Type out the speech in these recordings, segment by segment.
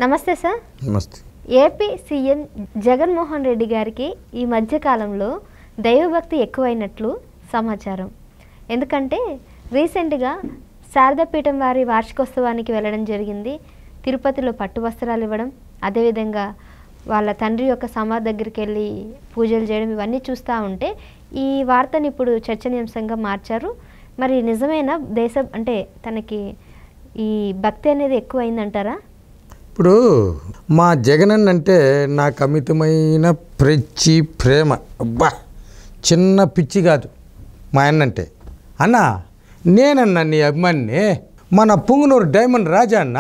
నమస్తే సార్. నమస్తే. AP CM Jaganmohan Reddy గారికి ఈ మధ్యకాలంలో దైవభక్తి ఎక్కువైనట్లు సమాచారం. ఎందుకంటే రీసెంట్గా శారదాపీఠం వారి వార్షికోత్సవానికి వెళ్ళడం జరిగింది. తిరుపతిలో పట్టు వస్త్రాలు ఇవ్వడం, అదేవిధంగా వాళ్ళ తండ్రి యొక్క సమాధి దగ్గరికి వెళ్ళి పూజలు చేయడం, ఇవన్నీ చూస్తూ ఉంటే ఈ వార్తని ఇప్పుడు చర్చనీయాంశంగా మార్చారు. మరి నిజమైన అంటే తనకి ఈ భక్తి అనేది ఎక్కువైందంటారా? ఇప్పుడు మా జగనన్న అంటే నాకు అమితమైన ప్రేమ. అబ్బా, చిన్న పిచ్చి కాదు మా అన్నంటే. అన్నా, నేనన్నా నీ అభిమానిని, మన పుంగనూరు డైమండ్ రాజా అన్న.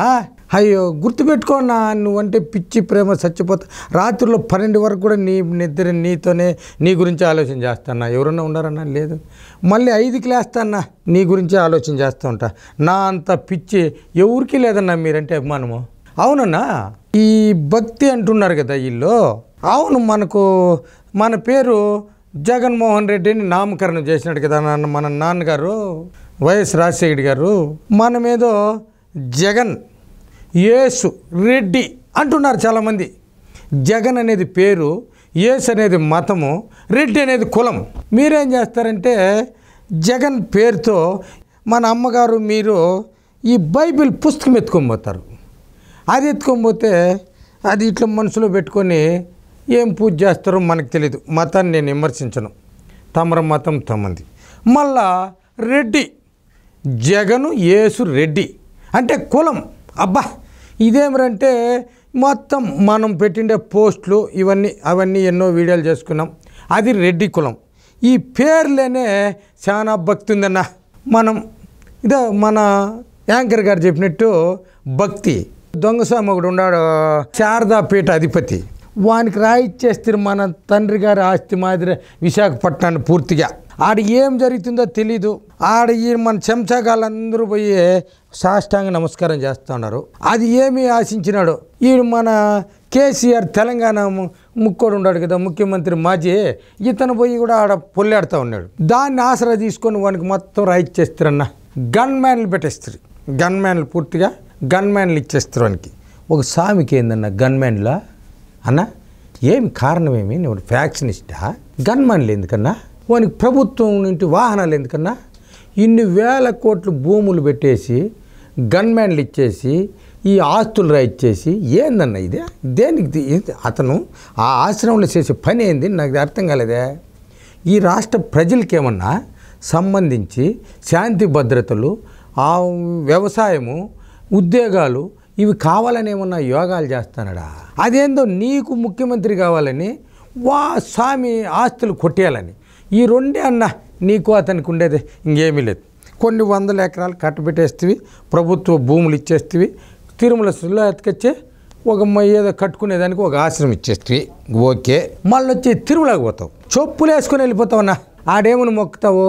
అయ్యో, గుర్తుపెట్టుకోన్నా, నువ్వంటే పిచ్చి ప్రేమ, చచ్చిపోతా. రాత్రిలో 12 వరకు కూడా నిద్ర నీతోనే, నీ గురించి ఆలోచన చేస్తానా. ఎవరన్నా ఉన్నారన్నా? లేదు. మళ్ళీ 5కి లేస్తానా, నీ గురించి ఆలోచన చేస్తూ ఉంటా. నా అంత పిచ్చి ఎవరికి లేదన్నా మీరంటే అభిమానము. అవునన్నా, ఈ భక్తి అంటున్నారు కదా వీళ్ళు. అవును, మన పేరు జగన్మోహన్ రెడ్డిని నామకరణం చేసినాడు కదా మన నాన్నగారు వైఎస్ రాజశేఖర్ గారు. మనమేదో జగన్, యేసు, రెడ్డి అంటున్నారు చాలామంది. జగన్ అనేది పేరు, యేసు అనేది మతము, రెడ్డి అనేది కులం. మీరేం చేస్తారంటే జగన్ పేరుతో మన అమ్మగారు మీరు ఈ బైబిల్ పుస్తకం ఎత్తుకొని అది ఎత్తుకొని అది ఇట్లా మనసులో పెట్టుకొని ఏం పూజ చేస్తారో మనకు తెలీదు. మతాన్ని నేను విమర్శించను, తమర మతం తమంది. మళ్ళా రెడ్డి, జగను, యేసు, రెడ్డి అంటే కులం. అబ్బా, ఇదేమిరంటే మొత్తం మనం పెట్టిండే పోస్టులు అవన్నీ ఎన్నో వీడియోలు చేసుకున్నాం. అది రెడ్డి కులం. ఈ పేర్లేనే చాలా భక్తి ఉందన్న. మన యాంకర్ గారు చెప్పినట్టు భక్తి. దొంగస్వామి ఒకడు ఉన్నాడు, శారదాపీఠ అధిపతి. వానికి రాయిచ్చేస్తే మన తండ్రి గారి ఆస్తి మాదిరి విశాఖపట్నాన్ని పూర్తిగా. ఆడ ఏం జరుగుతుందో తెలీదు. మన చెంచాగాళ్ళందరూ పోయి సాష్టాంగ నమస్కారం చేస్తూ ఉన్నారు. అది ఏమి ఆశించినాడు మన కేసీఆర్, తెలంగాణ ముక్కోడు ఉన్నాడు కదా, ముఖ్యమంత్రి మాజీ, ఇతను పోయి కూడా ఆడ పొల్లాడుతూ ఉన్నాడు. దాన్ని ఆసరా తీసుకొని వానికి మొత్తం రాయిచ్చేస్తారన్న. గన్మ్యాన్లు పెట్టేస్తారు. గన్మ్యాన్లు పూర్తిగా గన్మ్యాన్లు ఇచ్చేస్తారు వానికి. ఒక సామికి ఏందన్న గన్మ్యాన్లా అన్న? ఏమి కారణమేమి? నువ్వు ఫ్యాక్షనిస్టా? గన్మ్యాన్లు ఎందుకన్నా? వానికి ప్రభుత్వం నుండి వాహనాలు ఎందుకన్నా? ఇన్ని వేల కోట్లు భూములు పెట్టేసి గన్మ్యాన్లు ఇచ్చేసి ఈ ఆస్తులు రాయిచ్చేసి ఏందన్న ఇదే? దేనికి అతను ఆ ఆశ్రమంలో చేసే పని ఏంది నాకు అర్థం కాలేదే. ఈ రాష్ట్ర ప్రజలకేమన్నా సంబంధించి శాంతి భద్రతలు, ఆ వ్యవసాయము, ఉద్యోగాలు ఇవి కావాలని ఏమన్నా యోగాలు చేస్తానడా? అదేందో నీకు ముఖ్యమంత్రి కావాలని స్వామి ఆస్తులు కొట్టేయాలని. ఈ రెండే అన్న నీకు అతనికి ఉండేది, ఇంకేమీ లేదు. కొన్ని 100 ఎకరాలు కట్టబెట్టేస్తేవి, ప్రభుత్వ భూములు ఇచ్చేస్తేవి, తిరుమలలో ఎత్తుకొచ్చే ఏదో కట్టుకునేదానికి ఒక ఆశ్రమం ఇచ్చేస్తేవి, ఓకే. మళ్ళీ వచ్చి తిరుమలకి పోతావు, చెప్పులు వేసుకొని వెళ్ళిపోతావు అన్న. ఆడేమని మొక్కుతావు?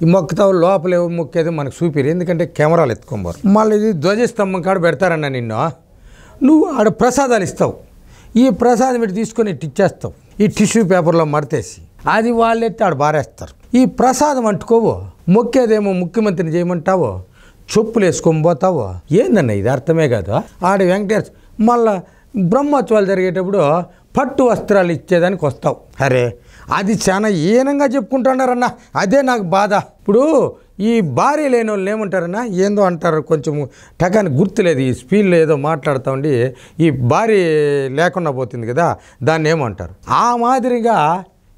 ఈ మొక్కుతావు లోపల ఏమో మొక్కేది మనకు చూపిరు, ఎందుకంటే కెమెరాలు ఎత్తుకోబోరు. మళ్ళీ ఇది ధ్వజస్తంభం కాడ పెడతారన్న నిన్ను. నువ్వు ఆడ ప్రసాదాలు ఇస్తావు. ఈ ప్రసాదం ఇటు తీసుకొని ఇటు ఇచ్చేస్తావు, ఈ టిష్యూ పేపర్లో మడతేసి. అది వాళ్ళు ఎత్తి ఆడ బారేస్తారు. ఈ ప్రసాదం అంటుకోవో, మొక్కేదేమో ముఖ్యమంత్రిని చేయమంటావో, చెప్పులు వేసుకొని పోతావో. ఏందన్న ఇది? అర్థమే కాదు. ఆడ వెంకటేశ్వర మళ్ళా బ్రహ్మోత్సవాలు జరిగేటప్పుడు పట్టు వస్త్రాలు ఇచ్చేదానికి వస్తావు. అరే, అది చాలా ఈనంగా చెప్పుకుంటున్నారన్న. అదే నాకు బాధ. ఇప్పుడు ఈ భార్య లేని వాళ్ళు ఏమంటారన్నా, ఏందో అంటారు, కొంచెం టకానికి గుర్తులేదు. ఈ స్పీడ్లో ఏదో మాట్లాడుతూ ఉండి ఈ భార్య లేకుండా పోతుంది కదా, దాన్ని ఏమంటారు? ఆ మాదిరిగా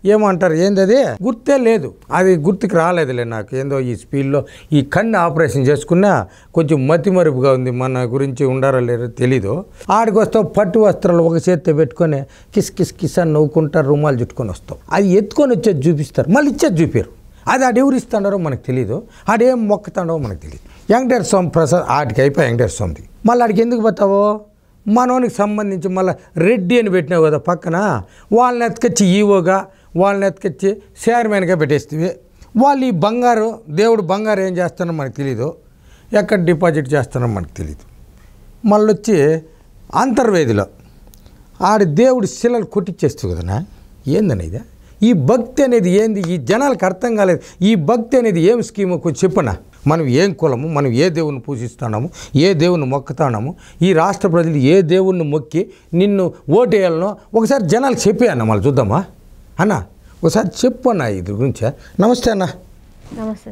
ఏమంటారు, ఏంది అది గుర్తే లేదు. అది గుర్తుకు రాలేదులే నాకు. ఏందో ఈ స్పీడ్లో ఈ కన్ను ఆపరేషన్ చేసుకున్నా కొంచెం మతిమరుపుగా ఉంది. మన గురించి ఉండారో లేరో తెలీదు. ఆడికి వస్తావు, పట్టు వస్త్రాలు ఒక చేతితో పెట్టుకొని కిస్ కిస్ కిస్ అని నవ్వుకుంటారు, రుమాలు చుట్టుకొని వస్తావు. అది ఎత్తుకొని వచ్చేది చూపిస్తారు, మళ్ళీ ఇచ్చేది చూపారు. అది ఆడెవరు ఇస్తాడారో మనకు తెలీదు, ఆడేం మొక్కుతాడో మనకు తెలియదు. వెంకటేశ్వర స్వామి ప్రసాద్ ఆడికి అయిపోయి వెంకటేశ్వర స్వామిది. మళ్ళీ ఆడికి ఎందుకు పోతావో? మనోనికి సంబంధించి మళ్ళీ రెడ్డి అని పెట్టినావు కదా పక్కన, వాళ్ళని ఎత్తుకొచ్చి ఈవోగా, వాళ్ళని ఎత్తుకొచ్చి చైర్మన్గా పెట్టేస్తే వాళ్ళు ఈ బంగారు, దేవుడు బంగారు ఏం చేస్తారో మనకు తెలీదు, ఎక్కడ డిపాజిట్ చేస్తారో మనకు తెలీదు. మళ్ళీ వచ్చి అంతర్వేదిలో ఆడి దేవుడి శిలలు కొట్టిచ్చేస్తావు కదనా. ఏందని ఇదే? ఈ భక్తి అనేది ఏంది? ఈ జనాలకు అర్థం కాలేదు. ఈ భక్తి అనేది ఏం స్కీమో కొంచెం చెప్పనా. మనం ఏం కులము, మనం ఏ దేవుణ్ణి పూజిస్తున్నాము, ఏ దేవుణ్ణి మొక్కుతున్నాము, ఈ రాష్ట్ర ప్రజలు ఏ దేవుణ్ణి మొక్కి నిన్ను ఓటేయాలనో ఒకసారి జనాలు చెప్పే అన్న, మళ్ళీ చూద్దామా అన్న, ఒకసారి చెప్పు అన్న ఇది గురించి. నమస్తే అన్న. నమస్తే.